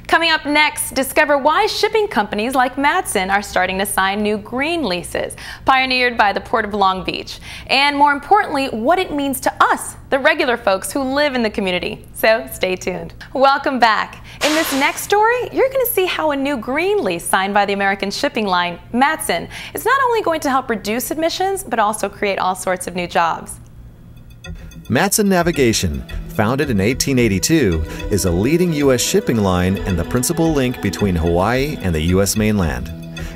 Coming up next, discover why shipping companies like Matson are starting to sign new green leases, pioneered by the Port of Long Beach. And more importantly, what it means to us, the regular folks who live in the community. So stay tuned. Welcome back. In this next story, you're going to see how a new green lease signed by the American shipping line, Matson, is not only going to help reduce emissions, but also create all sorts of new jobs. Matson Navigation, founded in 1882, is a leading U.S. shipping line and the principal link between Hawaii and the U.S. mainland.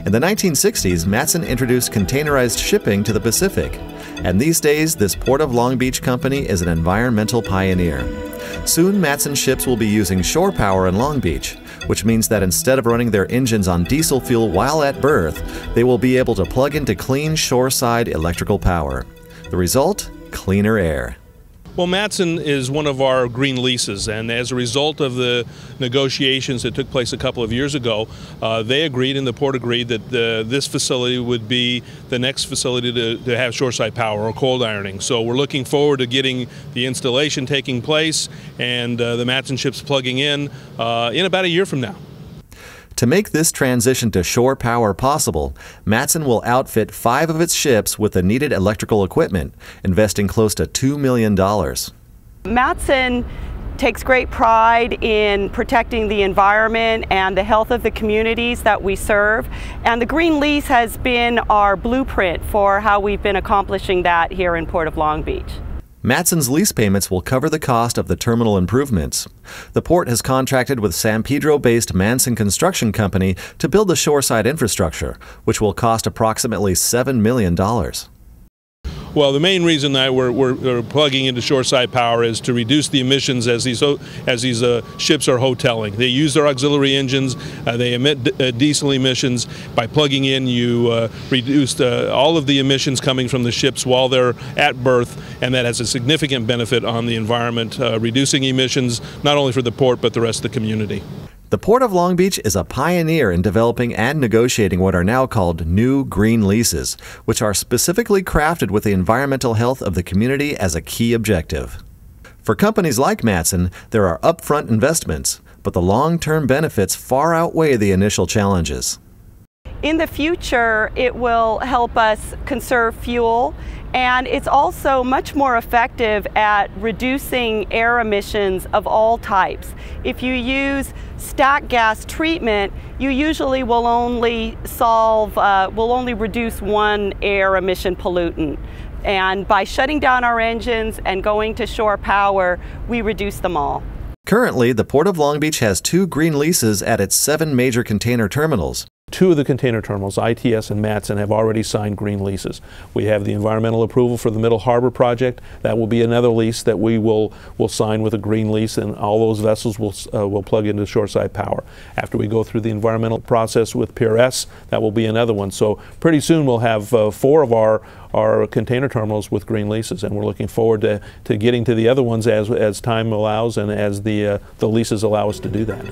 In the 1960s, Matson introduced containerized shipping to the Pacific, and these days this Port of Long Beach company is an environmental pioneer. Soon Matson ships will be using shore power in Long Beach, which means that instead of running their engines on diesel fuel while at berth, they will be able to plug into clean shoreside electrical power. The result? Cleaner air. Well, Matson is one of our green leases, and as a result of the negotiations that took place a couple of years ago, they agreed and the port agreed that this facility would be the next facility to have shoreside power or cold ironing. So we're looking forward to getting the installation taking place and the Matson ships plugging in about a year from now. To make this transition to shore power possible, Matson will outfit 5 of its ships with the needed electrical equipment, investing close to $2 million. Matson takes great pride in protecting the environment and the health of the communities that we serve, and the Green Lease has been our blueprint for how we've been accomplishing that here in Port of Long Beach. Matson's lease payments will cover the cost of the terminal improvements. The port has contracted with San Pedro-based Manson Construction Company to build the shoreside infrastructure, which will cost approximately $7 million. Well, the main reason that we're plugging into shoreside power is to reduce the emissions as these ships are hoteling. They use their auxiliary engines, they emit diesel emissions. By plugging in, you reduce all of the emissions coming from the ships while they're at berth, and that has a significant benefit on the environment, reducing emissions not only for the port but the rest of the community. The Port of Long Beach is a pioneer in developing and negotiating what are now called new green leases, which are specifically crafted with the environmental health of the community as a key objective. For companies like Matson, there are upfront investments, but the long-term benefits far outweigh the initial challenges. In the future, it will help us conserve fuel, and it's also much more effective at reducing air emissions of all types. If you use stack gas treatment, you usually will only reduce one air emission pollutant. And by shutting down our engines and going to shore power, we reduce them all. Currently, the Port of Long Beach has 2 green leases at its 7 major container terminals. 2 of the container terminals, ITS and Matson, have already signed green leases. We have the environmental approval for the Middle Harbor project. That will be another lease that we will sign with a green lease, and all those vessels will plug into shoreside power. After we go through the environmental process with Pier S, that will be another one. So pretty soon we'll have 4 of our container terminals with green leases, and we're looking forward to getting to the other ones as time allows and as the leases allow us to do that.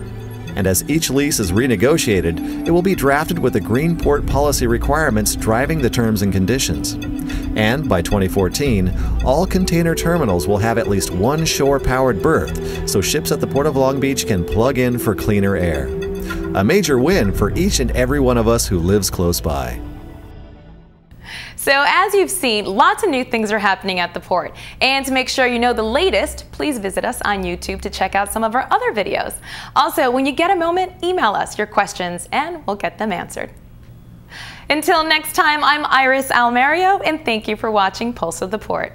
And as each lease is renegotiated, it will be drafted with the Green Port policy requirements driving the terms and conditions. And by 2014, all container terminals will have at least 1 shore-powered berth, so ships at the Port of Long Beach can plug in for cleaner air. A major win for each and every one of us who lives close by. So as you've seen, lots of new things are happening at the port. And to make sure you know the latest, please visit us on YouTube to check out some of our other videos. Also, when you get a moment, email us your questions and we'll get them answered. Until next time, I'm Iris Almerio, and thank you for watching Pulse of the Port.